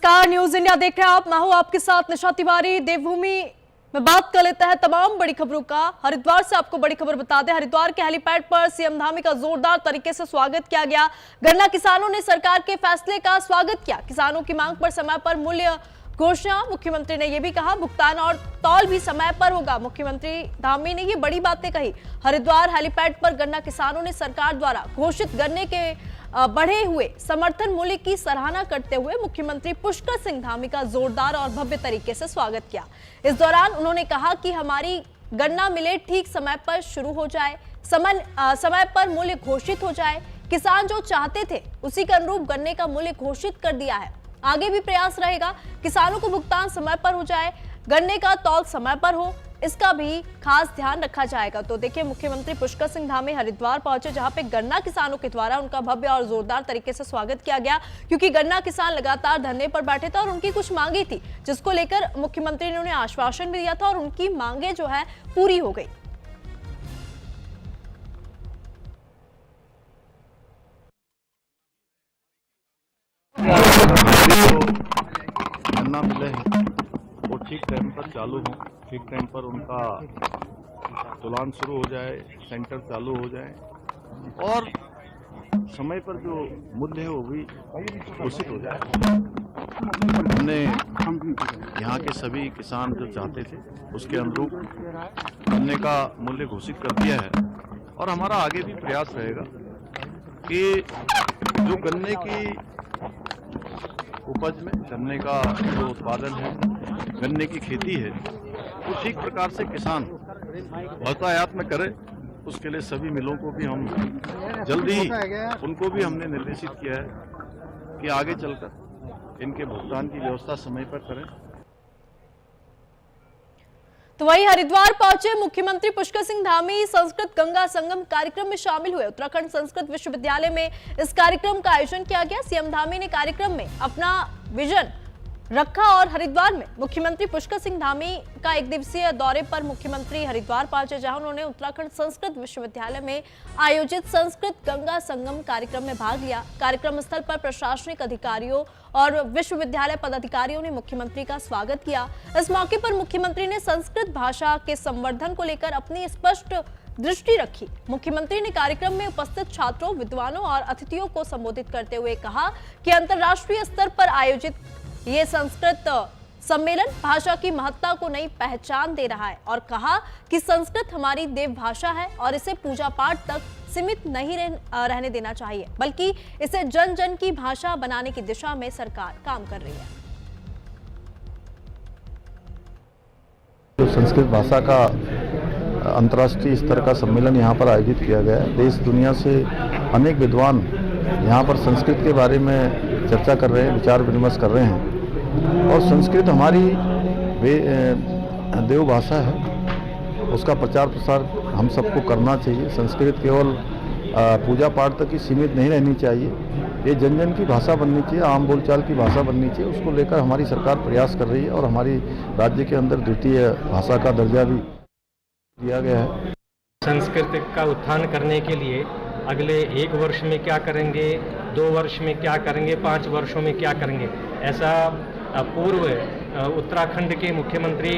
नमस्कार, news India देख रहे हैं आप। मैं हूं आपके साथ निशा तिवारी। देवभूमि में बात कर लेते हैं तमाम बड़ी खबरों का। हरिद्वार से आपको बड़ी खबर बता दें, हरिद्वार के हेलीपैड पर सीएम धामी का जोरदार तरीके से स्वागत किया गया। गन्ना किसानों ने सरकार के फैसले का स्वागत किया। किसानों की मांग पर समय पर मूल्य घोषणा, मुख्यमंत्री ने यह भी कहा भुगतान और तौल भी समय पर होगा। मुख्यमंत्री धामी ने ये बड़ी बातें कही। हरिद्वार हेलीपैड पर गन्ना किसानों ने सरकार द्वारा घोषित गन्ने के बढ़े हुए समर्थन मूल्य की सराहना करते हुए मुख्यमंत्री पुष्कर सिंह धामी का जोरदार और भव्य तरीके से स्वागत किया। इस दौरान उन्होंने कहा कि हमारी गन्ना मिलें ठीक समय पर शुरू हो जाए, समय पर मूल्य घोषित हो जाए। किसान जो चाहते थे उसी के अनुरूप गन्ने का मूल्य घोषित कर दिया है। आगे भी प्रयास रहेगा किसानों को भुगतान समय पर हो जाए, गन्ने का तौल समय पर हो, इसका भी खास ध्यान रखा जाएगा। तो देखिए, मुख्यमंत्री पुष्कर सिंह धामी हरिद्वार पहुंचे, जहां पे गन्ना किसानों के द्वारा उनका भव्य और जोरदार तरीके से स्वागत किया गया, क्योंकि गन्ना किसान लगातार धरने पर बैठे थे और उनकी कुछ मांगे थी, जिसको लेकर मुख्यमंत्री ने उन्हें आश्वासन भी दिया था और उनकी मांगे जो है पूरी हो गई। गन्ना मिले हैं वो ठीक टाइम पर चालू हो, ठीक टाइम पर उनका तुलान शुरू हो जाए, सेंटर चालू हो जाए और समय पर जो मूल्य है वो भी घोषित हो जाए। हमने यहाँ के सभी किसान जो चाहते थे उसके अनुरूप गन्ने का मूल्य घोषित कर दिया है और हमारा आगे भी प्रयास रहेगा कि जो गन्ने की उपज में, गन्ने का जो उत्पादन है, गन्ने की खेती है, वो ठीक प्रकार से किसान बहुतायात में करे। उसके लिए सभी मिलों को भी हम जल्दी ही उनको भी हमने निर्देशित किया है कि आगे चलकर इनके भुगतान की व्यवस्था समय पर करें। तो वहीं हरिद्वार पहुंचे मुख्यमंत्री पुष्कर सिंह धामी संस्कृत गंगा संगम कार्यक्रम में शामिल हुए। उत्तराखंड संस्कृत विश्वविद्यालय में इस कार्यक्रम का आयोजन किया गया। सीएम धामी ने कार्यक्रम में अपना विजन रखा और हरिद्वार में मुख्यमंत्री पुष्कर सिंह धामी का एक दिवसीय दौरे पर मुख्यमंत्री हरिद्वार पहुंचे, जहां उन्होंने उत्तराखंड संस्कृत विश्वविद्यालय में आयोजित संस्कृत गंगा संगम कार्यक्रम में भाग लिया। कार्यक्रम स्थल पर प्रशासनिक अधिकारियों और विश्वविद्यालय पदाधिकारियों ने मुख्यमंत्री का स्वागत किया। इस मौके पर मुख्यमंत्री ने संस्कृत भाषा के संवर्धन को लेकर अपनी स्पष्ट दृष्टि रखी। मुख्यमंत्री ने कार्यक्रम में उपस्थित छात्रों, विद्वानों और अतिथियों को संबोधित करते हुए कहा कि अंतर्राष्ट्रीय स्तर पर आयोजित ये संस्कृत सम्मेलन भाषा की महत्ता को नई पहचान दे रहा है और कहा कि संस्कृत हमारी देव भाषा है और इसे पूजा पाठ तक सीमित नहीं रहने देना चाहिए, बल्कि इसे जन जन की भाषा बनाने की दिशा में सरकार काम कर रही है। जो संस्कृत भाषा का अंतर्राष्ट्रीय स्तर का सम्मेलन यहाँ पर आयोजित किया गया है। देश दुनिया से अनेक विद्वान यहाँ पर संस्कृत के बारे में चर्चा कर रहे हैं, विचार विमर्श कर रहे हैं और संस्कृत हमारी देव भाषा है, उसका प्रचार प्रसार हम सबको करना चाहिए। संस्कृत केवल पूजा पाठ तक ही सीमित नहीं रहनी चाहिए, ये जन जन की भाषा बननी चाहिए, आम बोलचाल की भाषा बननी चाहिए। उसको लेकर हमारी सरकार प्रयास कर रही है और हमारी राज्य के अंदर द्वितीय भाषा का दर्जा भी दिया गया है। संस्कृत का उत्थान करने के लिए अगले 1 वर्ष में क्या करेंगे, 2 वर्ष में क्या करेंगे, 5 वर्षों में क्या करेंगे, ऐसा पूर्व उत्तराखंड के मुख्यमंत्री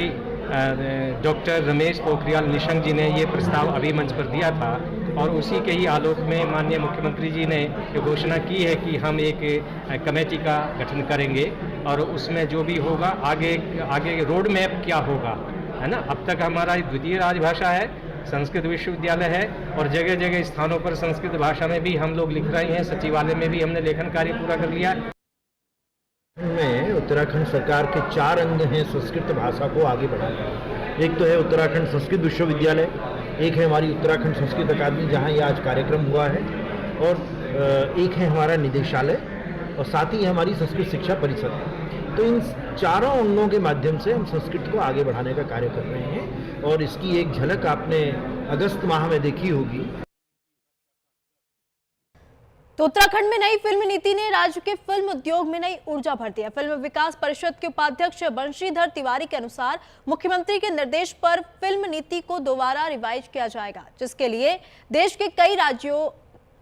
डॉक्टर रमेश पोखरियाल निशंक जी ने ये प्रस्ताव अभी मंच पर दिया था और उसी के ही आलोक में माननीय मुख्यमंत्री जी ने ये घोषणा की है कि हम एक कमेटी का गठन करेंगे और उसमें जो भी होगा आगे रोड मैप क्या होगा, है ना। अब तक हमारा द्वितीय राजभाषा है, संस्कृत विश्वविद्यालय है और जगह जगह स्थानों पर संस्कृत भाषा में भी हम लोग लिख रहे हैं। सचिवालय में भी हमने लेखन कार्य पूरा कर लिया। में उत्तराखंड सरकार के 4 अंग हैं संस्कृत भाषा को आगे बढ़ाने। एक तो है उत्तराखंड संस्कृत विश्वविद्यालय, एक है हमारी उत्तराखंड संस्कृत अकादमी जहां ये आज कार्यक्रम हुआ है और एक है हमारा निदेशालय और साथ ही हमारी संस्कृत शिक्षा परिषद। तो इन चारों अंगों के माध्यम से हम संस्कृत को आगे बढ़ाने का कार्य कर रहे हैं और इसकी एक झलक आपने अगस्त माह में देखी होगी। तो उत्तराखंड में नई फिल्म नीति ने राज्य के फिल्म उद्योग में नई ऊर्जा भर दी है। फिल्म विकास परिषद के उपाध्यक्ष बंशीधर तिवारी के अनुसार मुख्यमंत्री के निर्देश पर फिल्म नीति को दोबारा रिवाइज किया जाएगा, जिसके लिए देश के कई राज्यों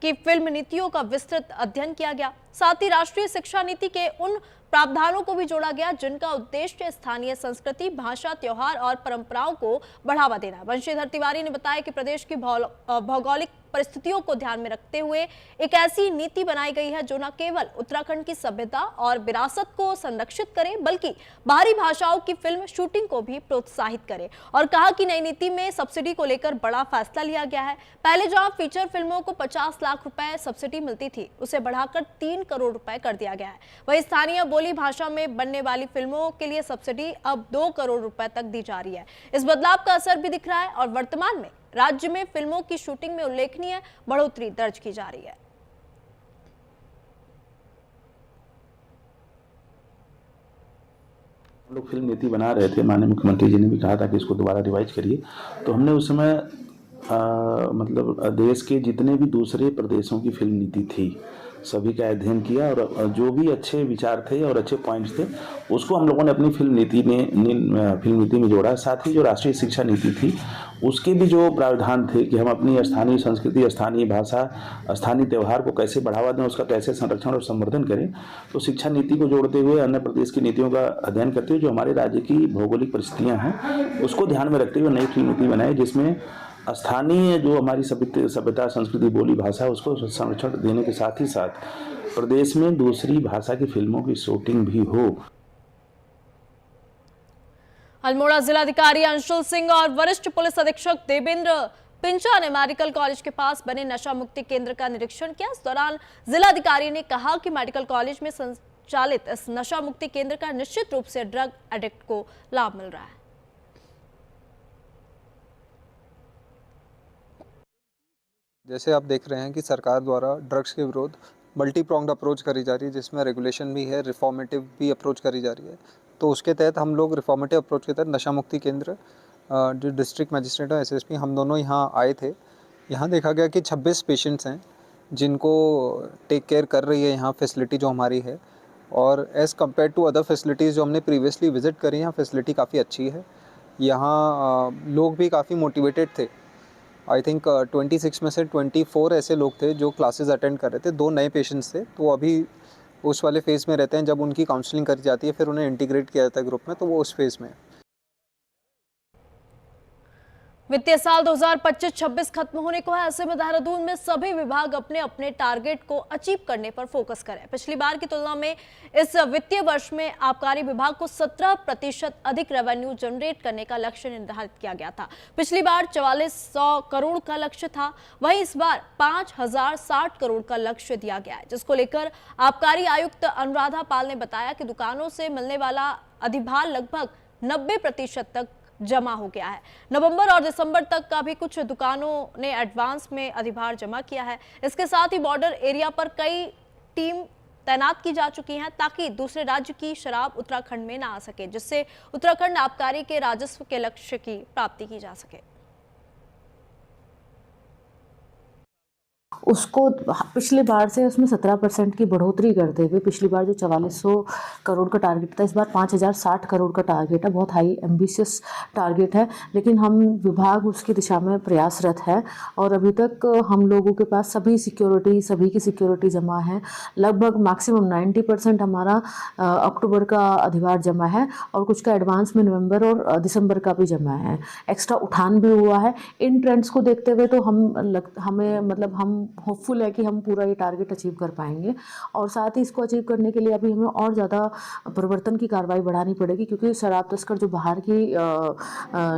की फिल्म नीतियों का विस्तृत अध्ययन किया गया। साथ ही राष्ट्रीय शिक्षा नीति के उन प्रावधानों को भी जोड़ा गया जिनका उद्देश्य स्थानीय संस्कृति, भाषा, त्योहार और परंपराओं को बढ़ावा देना। वंशीधर तिवारी ने बताया कि प्रदेश की भौगोलिक परिस्थितियों को ध्यान में रखते हुए एक ऐसी नीति बनाई गई है जो न केवल उत्तराखंड की सभ्यता और विरासत को संरक्षित करे बल्कि बाहरी भाषाओं की फिल्म शूटिंग को भी प्रोत्साहित करे। और कहा कि नई नीति में सब्सिडी को लेकर बड़ा फैसला लिया गया है। पहले जहां फीचर फिल्मों को 50 लाख रुपए सब्सिडी मिलती थी, उसे बढ़ाकर 3 करोड़ रुपए कर दिया गया है। वहीं स्थानीय बोली भाषा में बनने वाली फिल्मों के लिए सब्सिडी अब 2 करोड़ रुपए तक दी जा रही है। इस बदलाव का असर भी दिख रहा है और वर्तमान में राज्य में फिल्मों की शूटिंग में उल्लेखनीय बढ़ोतरी दर्ज की जा रही है। हम लोग फिल्म नीति बना रहे थे, माननीय मुख्यमंत्री जी ने भी कहा था कि इसको दोबारा रिवाइज करिए। तो हमने उस समय मतलब देश के जितने भी दूसरे प्रदेशों की फिल्म नीति थी सभी का अध्ययन किया और जो भी अच्छे विचार थे और अच्छे पॉइंट्स थे उसको हम लोगों ने अपनी फिल्म नीति में जोड़ा। साथ ही जो राष्ट्रीय शिक्षा नीति थी उसके भी जो प्रावधान थे कि हम अपनी स्थानीय संस्कृति, स्थानीय भाषा, स्थानीय त्यौहार को कैसे बढ़ावा दें, उसका कैसे संरक्षण और संवर्धन करें, तो शिक्षा नीति को जोड़ते हुए अन्य प्रदेश की नीतियों का अध्ययन करते हुए जो हमारे राज्य की भौगोलिक परिस्थितियाँ हैं उसको ध्यान में रखते हुए नई फिल्म नीति बनाई जिसमें स्थानीय जो हमारी सभ्यता, संस्कृति, बोली, भाषा उसको संरक्षण देने के साथ ही साथ प्रदेश में दूसरी भाषा की फिल्मों की शूटिंग भी हो। अल्मोड़ा जिलाधिकारी अंशुल सिंह और वरिष्ठ पुलिस अधीक्षक देवेंद्र पिंचा ने मेडिकल कॉलेज के पास बने नशा मुक्ति केंद्र का निरीक्षण किया। इस दौरान जिलाधिकारी ने कहा कि मेडिकल कॉलेज में संचालित इस नशा मुक्ति केंद्र का निश्चित रूप से ड्रग एडिक्ट को लाभ मिल रहा है। जैसे आप देख रहे हैं कि सरकार द्वारा ड्रग्स के विरोध मल्टी प्रोंग्ड अप्रोच करी जा रही है जिसमें रेगुलेशन भी है, रिफॉर्मेटिव भी अप्रोच करी जा रही है। तो उसके तहत हम लोग रिफॉर्मेटिव अप्रोच के तहत नशा मुक्ति केंद्र जो डिस्ट्रिक्ट मजिस्ट्रेट और एसएसपी हम दोनों यहाँ आए थे। यहाँ देखा गया कि 26 पेशेंट्स हैं जिनको टेक केयर कर रही है यहाँ फैसिलिटी जो हमारी है और as compare to other facilities जो हमने प्रीवियसली विज़िट करी यहाँ फैसिलिटी काफ़ी अच्छी है। यहाँ लोग भी काफ़ी मोटिवेटेड थे। आई थिंक 26 में से 24 ऐसे लोग थे जो क्लासेस अटेंड कर रहे थे। 2 नए पेशेंट्स थे तो अभी उस वाले फेज़ में रहते हैं जब उनकी काउंसलिंग करी जाती है, फिर उन्हें इंटीग्रेट किया जाता है ग्रुप में, तो वो उस फेज़ में है। वित्तीय साल 2025-26 खत्म होने को है। ऐसे में देहरादून में सभी विभाग अपने अपने टारगेट को अचीव करने पर फोकस करें। पिछली बार की तुलना में इस वित्तीय वर्ष में आबकारी विभाग को 17% अधिक रेवेन्यू जनरेट करने का लक्ष्य निर्धारित किया गया था। पिछली बार 4400 करोड़ का लक्ष्य था, वहीं इस बार 5060 करोड़ का लक्ष्य दिया गया है, जिसको लेकर आबकारी आयुक्त अनुराधा पाल ने बताया कि दुकानों से मिलने वाला अधिभार लगभग 90% तक जमा हो गया है। नवंबर और दिसंबर तक का भी कुछ दुकानों ने एडवांस में अधिभार जमा किया है। इसके साथ ही बॉर्डर एरिया पर कई टीम तैनात की जा चुकी हैं ताकि दूसरे राज्य की शराब उत्तराखंड में ना आ सके, जिससे उत्तराखंड आबकारी के राजस्व के लक्ष्य की प्राप्ति की जा सके। उसको पिछली बार से उसमें 17% की बढ़ोतरी करते हुए पिछली बार जो 4400 करोड़ का टारगेट था, इस बार 5060 करोड़ का टारगेट है। बहुत हाई एम्बिशियस टारगेट है, लेकिन हम विभाग उसकी दिशा में प्रयासरत है और अभी तक हम लोगों के पास सभी की सिक्योरिटी जमा है। लगभग मैक्सिमम 90% हमारा अक्टूबर का अधिभार जमा है और कुछ का एडवांस में नवंबर और दिसंबर का भी जमा है। एक्स्ट्रा उठान भी हुआ है। इन ट्रेंड्स को देखते हुए तो हम होपफुल है कि हम पूरा ये टारगेट अचीव कर पाएंगे और साथ ही इसको अचीव करने के लिए अभी हमें और ज़्यादा परिवर्तन की कार्रवाई बढ़ानी पड़ेगी, क्योंकि शराब तस्कर जो बाहर की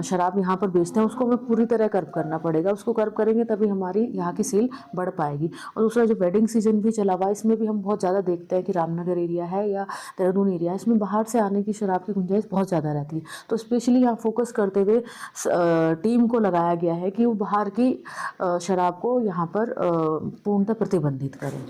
शराब यहाँ पर बेचते हैं उसको हमें पूरी तरह कर्व करना पड़ेगा। उसको कर्व करेंगे तभी हमारी यहाँ की सेल बढ़ पाएगी। और दूसरा जो वेडिंग सीजन भी चला हुआ है, इसमें भी हम बहुत ज़्यादा देखते हैं कि रामनगर एरिया है या देहरादून एरिया है, इसमें बाहर से आने की शराब की गुंजाइश बहुत ज़्यादा रहती है। तो स्पेशली यहाँ फोकस करते हुए टीम को लगाया गया है कि वो बाहर की शराब को यहाँ पर पूर्णतः प्रतिबंधित करें।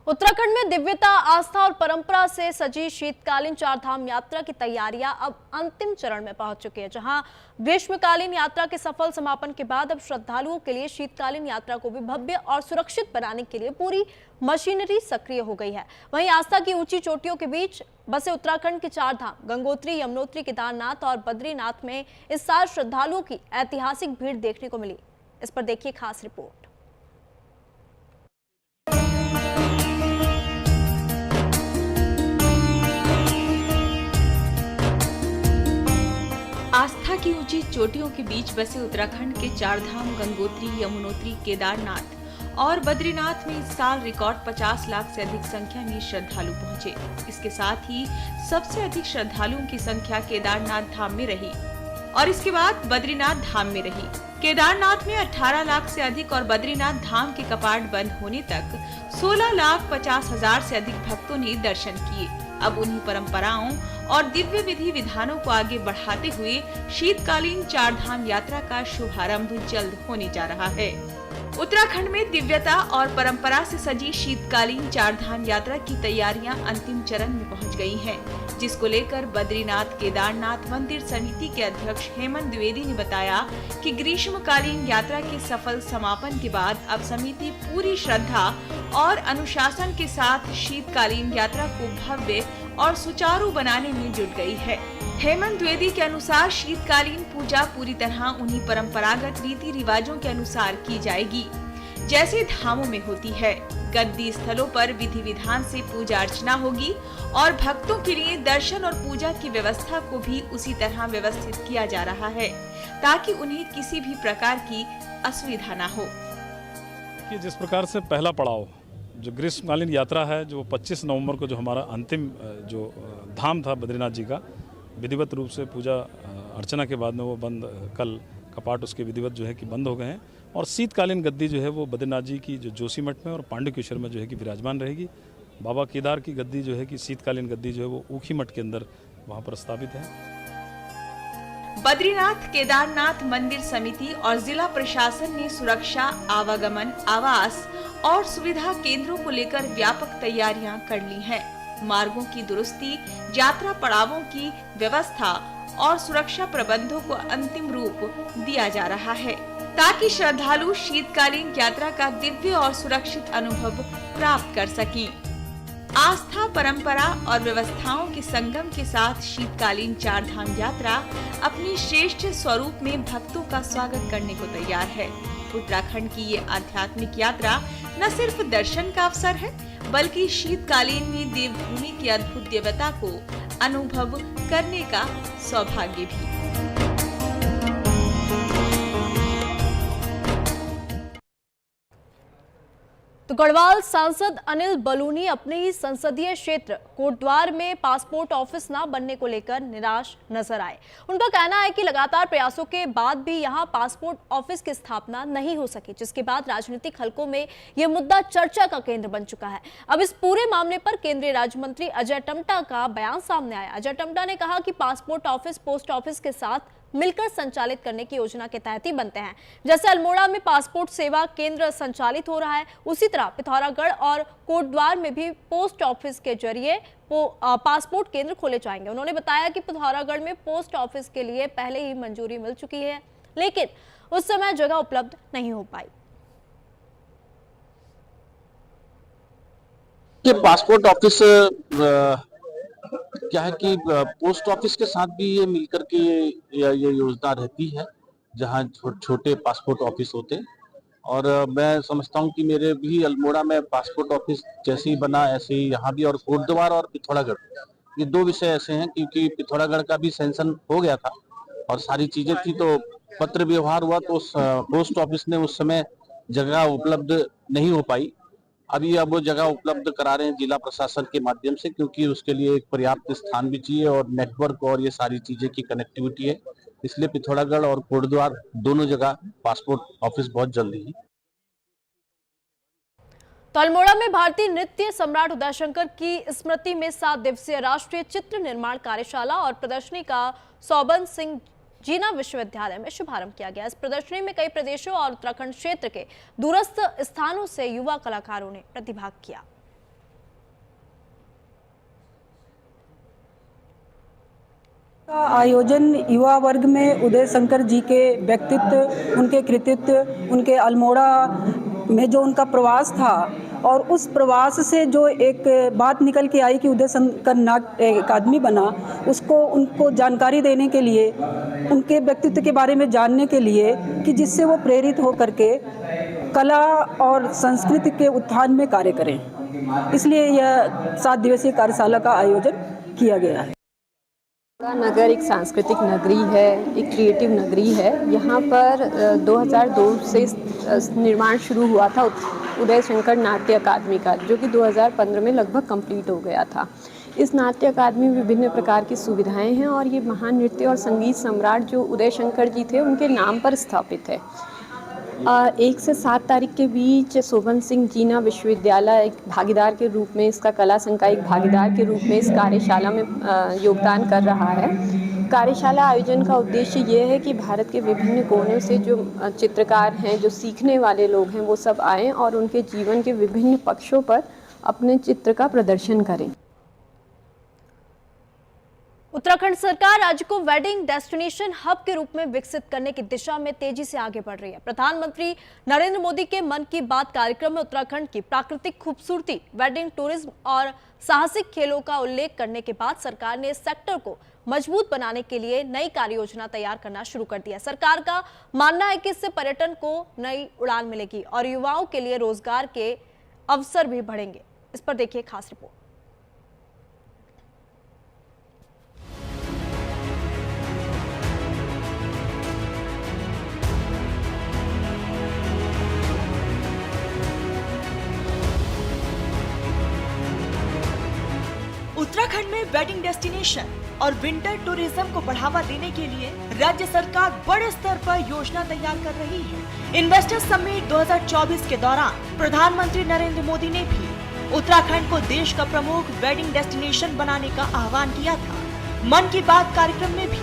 उत्तराखंड में दिव्यता, आस्था और परंपरा से सजी शीतकालीन चारधाम यात्रा की तैयारियां अब अंतिम चरण में पहुंच चुकी है, जहां ग्रीष्मकालीन यात्रा के सफल समापन के बाद अब श्रद्धालुओं के लिए शीतकालीन यात्रा को भी भव्य और सुरक्षित बनाने के लिए पूरी मशीनरी सक्रिय हो गई है। वहीं आस्था की ऊंची चोटियों के बीच बसे उत्तराखंड के चारधाम गंगोत्री, यमुनोत्री, केदारनाथ और बद्रीनाथ में इस साल श्रद्धालुओं की ऐतिहासिक भीड़ देखने को मिली। इस पर देखिए खास रिपोर्ट। आस्था की ऊंची चोटियों के बीच बसे उत्तराखंड के चार धाम गंगोत्री, यमुनोत्री, केदारनाथ और बद्रीनाथ में इस साल रिकॉर्ड 50 लाख से अधिक संख्या में श्रद्धालु पहुंचे। इसके साथ ही सबसे अधिक श्रद्धालुओं की संख्या केदारनाथ धाम में रही और इसके बाद बद्रीनाथ धाम में रही। केदारनाथ में 18 लाख से अधिक और बद्रीनाथ धाम के कपाट बंद होने तक 16,50,000 से अधिक भक्तों ने दर्शन किए। अब उन्हीं परंपराओं और दिव्य विधि विधानों को आगे बढ़ाते हुए शीतकालीन चार धाम यात्रा का शुभारंभ जल्द होने जा रहा है। उत्तराखंड में दिव्यता और परंपरा से सजी शीतकालीन चार धाम यात्रा की तैयारियां अंतिम चरण में पहुंच गई हैं, जिसको लेकर बद्रीनाथ केदारनाथ मंदिर समिति के अध्यक्ष हेमंत द्विवेदी ने बताया कि ग्रीष्मकालीन यात्रा के सफल समापन के बाद अब समिति पूरी श्रद्धा और अनुशासन के साथ शीतकालीन यात्रा को भव्य और सुचारू बनाने में जुट गई है। हेमंत द्विवेदी के अनुसार शीतकालीन पूजा पूरी तरह उन्हीं परंपरागत रीति रिवाजों के अनुसार की जाएगी जैसे धामों में होती है। गद्दी स्थलों पर विधि विधान से पूजा अर्चना होगी और भक्तों के लिए दर्शन और पूजा की व्यवस्था को भी उसी तरह व्यवस्थित किया जा रहा है ताकि उन्हें किसी भी प्रकार की असुविधा न हो। कि जिस प्रकार से पहला पड़ाव जो ग्रीष्मकालीन यात्रा है, जो 25 नवंबर को जो हमारा अंतिम जो धाम था बद्रीनाथ जी का, विधिवत रूप से पूजा अर्चना के बाद में वो बंद, कल कपाट उसके विधिवत जो है कि बंद हो गए हैं और शीतकालीन गद्दी जो है वो बद्रीनाथ जी की जो जोशीमठ में और पांडुकेश्वर में जो है कि विराजमान रहेगी। बाबा केदार की गद्दी जो है कि शीतकालीन गद्दी जो है वो ऊखी मठ के अंदर वहाँ पर स्थापित है। बद्रीनाथ केदारनाथ मंदिर समिति और जिला प्रशासन ने सुरक्षा, आवागमन, आवास और सुविधा केंद्रों को लेकर व्यापक तैयारियां कर ली हैं। मार्गों की दुरुस्ती, यात्रा पड़ावों की व्यवस्था और सुरक्षा प्रबंधों को अंतिम रूप दिया जा रहा है ताकि श्रद्धालु शीतकालीन यात्रा का दिव्य और सुरक्षित अनुभव प्राप्त कर सकें। आस्था, परंपरा और व्यवस्थाओं के संगम के साथ शीतकालीन चार धाम यात्रा अपनी श्रेष्ठ स्वरूप में भक्तों का स्वागत करने को तैयार है। उत्तराखंड की ये आध्यात्मिक यात्रा न सिर्फ दर्शन का अवसर है बल्कि शीतकालीन में देवभूमि की अद्भुत दिव्यता को अनुभव करने का सौभाग्य भी। तो गढ़वाल सांसद अनिल बलूनी अपने ही संसदीय क्षेत्र कोटद्वार में पासपोर्ट ऑफिस न बनने को लेकर निराश नजर आए। उनका कहना है कि लगातार प्रयासों के बाद भी यहां पासपोर्ट ऑफिस की स्थापना नहीं हो सकी, जिसके बाद राजनीतिक हलकों में यह मुद्दा चर्चा का केंद्र बन चुका है। अब इस पूरे मामले पर केंद्रीय राज्य मंत्री अजय टम्टा का बयान सामने आया। अजय टम्टा ने कहा कि पासपोर्ट ऑफिस पोस्ट ऑफिस के साथ मिलकर संचालित करने की योजना के तहत ही बनते हैं। जैसे अल्मोड़ा में पासपोर्ट सेवा केंद्र संचालित हो रहा है, उसी तरह पिथौरागढ़ और कोटद्वार में भी पोस्ट ऑफिस के जरिए पासपोर्ट केंद्र खोले जाएंगे। उन्होंने बताया कि पिथौरागढ़ में पोस्ट ऑफिस के लिए पहले ही मंजूरी मिल चुकी है, लेकिन उस समय जगह उपलब्ध नहीं हो पाई। पासपोर्ट ऑफिस क्या है कि पोस्ट ऑफिस के साथ भी ये मिलकर के ये योजना रहती है जहाँ छोटे पासपोर्ट ऑफिस होते हैं। और मैं समझता हूँ कि मेरे भी अल्मोड़ा में पासपोर्ट ऑफिस जैसे ही बना ऐसे ही यहाँ भी, और कोटद्वार और पिथौरागढ़ ये दो विषय ऐसे हैं क्योंकि पिथौरागढ़ का भी सेंशन हो गया था और सारी चीजें थी, तो पत्र व्यवहार हुआ तो पोस्ट ऑफिस ने उस समय जगह उपलब्ध नहीं हो पाई। अभी अब वो जगह उपलब्ध करा रहे हैं जिला प्रशासन के माध्यम से, क्योंकि उसके लिए एक पर्याप्त स्थान भी चाहिए और नेटवर्क और ये सारी चीजें की कनेक्टिविटी है, इसलिए पिथौरागढ़ और कोटद्वार दोनों जगह पासपोर्ट ऑफिस बहुत जल्दी है। तो अल्मोड़ा में भारतीय नृत्य सम्राट उदयशंकर की स्मृति में 7 दिवसीय राष्ट्रीय चित्र निर्माण कार्यशाला और प्रदर्शनी का सौबन सिंह जीना विश्वविद्यालय में शुभारंभ किया गया। इस प्रदर्शनी में कई प्रदेशों और उत्तराखंड क्षेत्र के दूरस्थ स्थानों से युवा कलाकारों ने प्रतिभाग किया। आयोजन युवा वर्ग में उदयशंकर जी के व्यक्तित्व, उनके कृतित्व, उनके अल्मोड़ा में जो उनका प्रवास था और उस प्रवास से जो एक बात निकल के आई कि उदय शंकर नाट्य अकादमी बना, उसको उनको जानकारी देने के लिए, उनके व्यक्तित्व के बारे में जानने के लिए, कि जिससे वो प्रेरित हो करके कला और संस्कृति के उत्थान में कार्य करें। इसलिए यह 7 दिवसीय कार्यशाला का आयोजन किया गया है। नगर एक सांस्कृतिक नगरी है, एक क्रिएटिव नगरी है। यहाँ पर 2002 से निर्माण शुरू हुआ था उदय शंकर नाट्य अकादमी का, जो कि 2015 में लगभग कंप्लीट हो गया था। इस नाट्य अकादमी में विभिन्न प्रकार की सुविधाएं हैं और ये महान नृत्य और संगीत सम्राट जो उदय शंकर जी थे उनके नाम पर स्थापित है। 1 से 7 तारीख के बीच शोभन सिंह जीना विश्वविद्यालय एक भागीदार के रूप में, इसका कला संघ का एक भागीदार के रूप में इस कार्यशाला में योगदान कर रहा है। कार्यशाला आयोजन का उद्देश्य ये है कि भारत के विभिन्न कोनों से जो चित्रकार हैं, जो सीखने वाले लोग हैं, वो सब आएँ और उनके जीवन के विभिन्न पक्षों पर अपने चित्र का प्रदर्शन करें। उत्तराखंड सरकार राज्य को वेडिंग डेस्टिनेशन हब के रूप में विकसित करने की दिशा में तेजी से आगे बढ़ रही है। प्रधानमंत्री नरेंद्र मोदी के मन की बात कार्यक्रम में उत्तराखंड की प्राकृतिक खूबसूरती, वेडिंग टूरिज्म और साहसिक खेलों का उल्लेख करने के बाद सरकार ने इस सेक्टर को मजबूत बनाने के लिए नई कार्य योजना तैयार करना शुरू कर दिया। सरकार का मानना है कि इससे पर्यटन को नई उड़ान मिलेगी और युवाओं के लिए रोजगार के अवसर भी बढ़ेंगे। इस पर देखिए खास रिपोर्ट। उत्तराखंड में वेडिंग डेस्टिनेशन और विंटर टूरिज्म को बढ़ावा देने के लिए राज्य सरकार बड़े स्तर पर योजना तैयार कर रही है। इन्वेस्टर्स समिट 2024 के दौरान प्रधानमंत्री नरेंद्र मोदी ने भी उत्तराखंड को देश का प्रमुख वेडिंग डेस्टिनेशन बनाने का आह्वान किया था। मन की बात कार्यक्रम में भी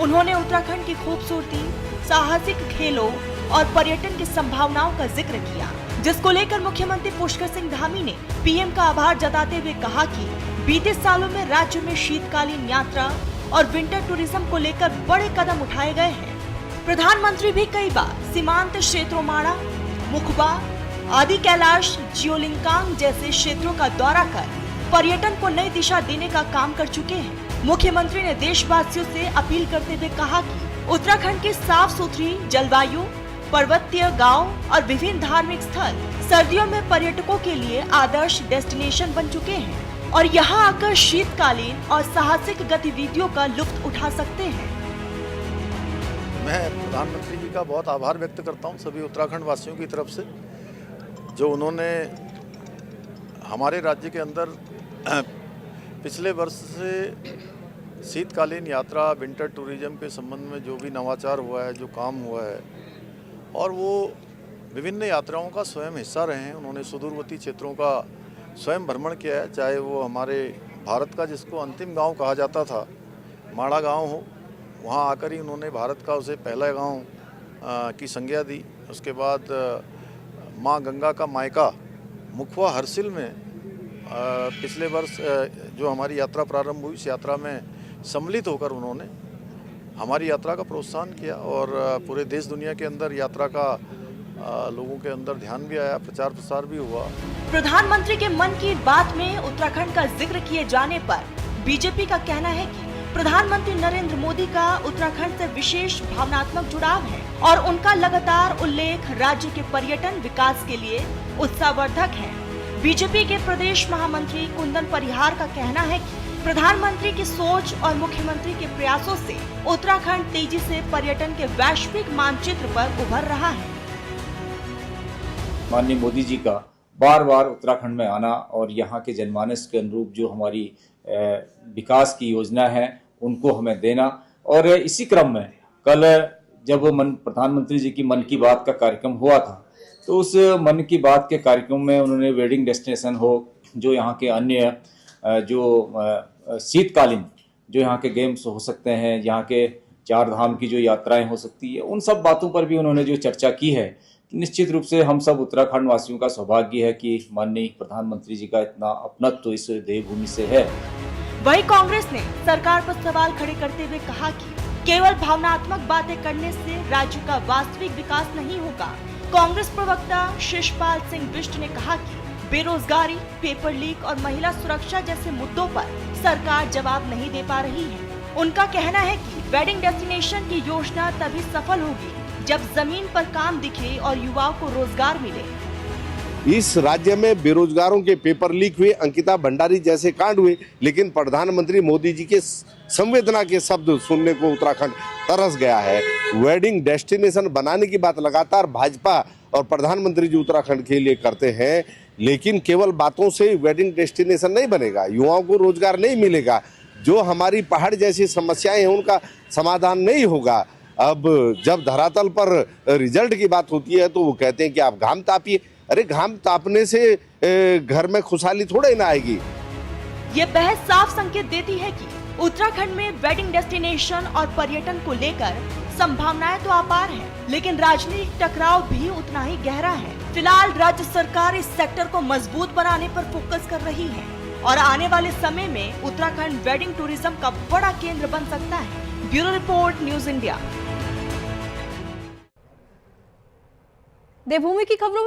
उन्होंने उत्तराखंड की खूबसूरती, साहसिक खेलों और पर्यटन की संभावनाओं का जिक्र किया, जिसको लेकर मुख्यमंत्री पुष्कर सिंह धामी ने पीएम का आभार जताते हुए कहा कि बीते सालों में राज्य में शीतकालीन यात्रा और विंटर टूरिज्म को लेकर बड़े कदम उठाए गए हैं। प्रधानमंत्री भी कई बार सीमांत क्षेत्रों माणा, मुखबा, आदि कैलाश, जियोलिंकांग जैसे क्षेत्रों का दौरा कर पर्यटन को नई दिशा देने का काम कर चुके हैं। मुख्यमंत्री ने देशवासियों से अपील करते हुए कहा कि उत्तराखंड की साफ सुथरी जलवायु, पर्वतीय गांव और विभिन्न धार्मिक स्थल सर्दियों में पर्यटकों के लिए आदर्श डेस्टिनेशन बन चुके हैं और यहाँ आकर शीतकालीन और साहसिक गतिविधियों का लुत्फ उठा सकते हैं। मैं प्रधानमंत्री जी का बहुत आभार व्यक्त करता हूँ सभी उत्तराखंड वासियों की तरफ से, जो उन्होंने हमारे राज्य के अंदर पिछले वर्ष से शीतकालीन यात्रा, विंटर टूरिज्म के संबंध में जो भी नवाचार हुआ है, जो काम हुआ है, और वो विभिन्न यात्राओं का स्वयं हिस्सा रहे हैं। उन्होंने सुदूरवर्ती क्षेत्रों का स्वयं भ्रमण किया है, चाहे वो हमारे भारत का जिसको अंतिम गांव कहा जाता था, माड़ा गांव हो, वहां आकर ही उन्होंने भारत का उसे पहला गांव की संज्ञा दी। उसके बाद मां गंगा का मायका मुखवा हरसिल में पिछले वर्ष जो हमारी यात्रा प्रारंभ हुई, इस यात्रा में सम्मिलित होकर उन्होंने हमारी यात्रा का प्रोत्साहन किया और पूरे देश दुनिया के अंदर यात्रा का लोगों के अंदर ध्यान भी आया, प्रचार प्रसार भी हुआ। प्रधानमंत्री के मन की बात में उत्तराखंड का जिक्र किए जाने पर बीजेपी का कहना है कि प्रधानमंत्री नरेंद्र मोदी का उत्तराखंड से विशेष भावनात्मक जुड़ाव है और उनका लगातार उल्लेख राज्य के पर्यटन विकास के लिए उत्साहवर्धक है। बीजेपी के प्रदेश महामंत्री कुंदन परिहार का कहना है कि प्रधानमंत्री की सोच और मुख्यमंत्री के प्रयासों से उत्तराखंड तेजी से पर्यटन के वैश्विक मानचित्र पर उभर रहा है। माननीय मोदी जी का बार बार उत्तराखंड में आना और यहाँ के जनमानस के अनुरूप जो हमारी विकास की योजना है उनको हमें देना, और इसी क्रम में कल जब प्रधानमंत्री जी की मन की बात का कार्यक्रम हुआ था, तो उस मन की बात के कार्यक्रम में उन्होंने वेडिंग डेस्टिनेशन हो, जो यहाँ के अन्य जो शीतकालीन जो यहाँ के गेम्स हो सकते हैं, यहाँ के 4 धाम की जो यात्राएं हो सकती है, उन सब बातों पर भी उन्होंने जो चर्चा की है। निश्चित रूप से हम सब उत्तराखंड वासियों का सौभाग्य है कि माननीय प्रधानमंत्री जी का इतना अपनत्व इस देवभूमि से है। वहीं कांग्रेस ने सरकार पर सवाल खड़े करते हुए कहा कि केवल भावनात्मक बातें करने से राज्य का वास्तविक विकास नहीं होगा। कांग्रेस प्रवक्ता शिषपाल सिंह बिष्ट ने कहा कि बेरोजगारी, पेपर लीक और महिला सुरक्षा जैसे मुद्दों पर सरकार जवाब नहीं दे पा रही है। उनका कहना है कि वेडिंग डेस्टिनेशन की योजना तभी सफल होगी जब जमीन पर काम दिखे और युवाओं को रोजगार मिले। इस राज्य में बेरोजगारों के पेपर लीक हुए, अंकिता भंडारी जैसे कांड हुए, लेकिन प्रधानमंत्री मोदी जी के संवेदना के शब्द सुनने को उत्तराखंड तरस गया है। वेडिंग डेस्टिनेशन बनाने की बात लगातार भाजपा और प्रधानमंत्री जी उत्तराखंड के लिए करते हैं, लेकिन केवल बातों से वेडिंग डेस्टिनेशन नहीं बनेगा, युवाओं को रोजगार नहीं मिलेगा, जो हमारी पहाड़ जैसी समस्याएं हैं उनका समाधान नहीं होगा। अब जब धरातल पर रिजल्ट की बात होती है तो वो कहते हैं कि आप घाम तापिए। अरे घाम तापने से घर में खुशहाली थोड़े ना आएगी। ये बहस साफ संकेत देती है कि उत्तराखंड में वेडिंग डेस्टिनेशन और पर्यटन को लेकर संभावनाएं तो अपार है, लेकिन राजनीतिक टकराव भी उतना ही गहरा है। फिलहाल राज्य सरकार इस सेक्टर को मजबूत बनाने पर फोकस कर रही है और आने वाले समय में उत्तराखंड वेडिंग टूरिज्म का बड़ा केंद्र बन सकता है। Bureau report, news India. Devbhoomi की खबरों में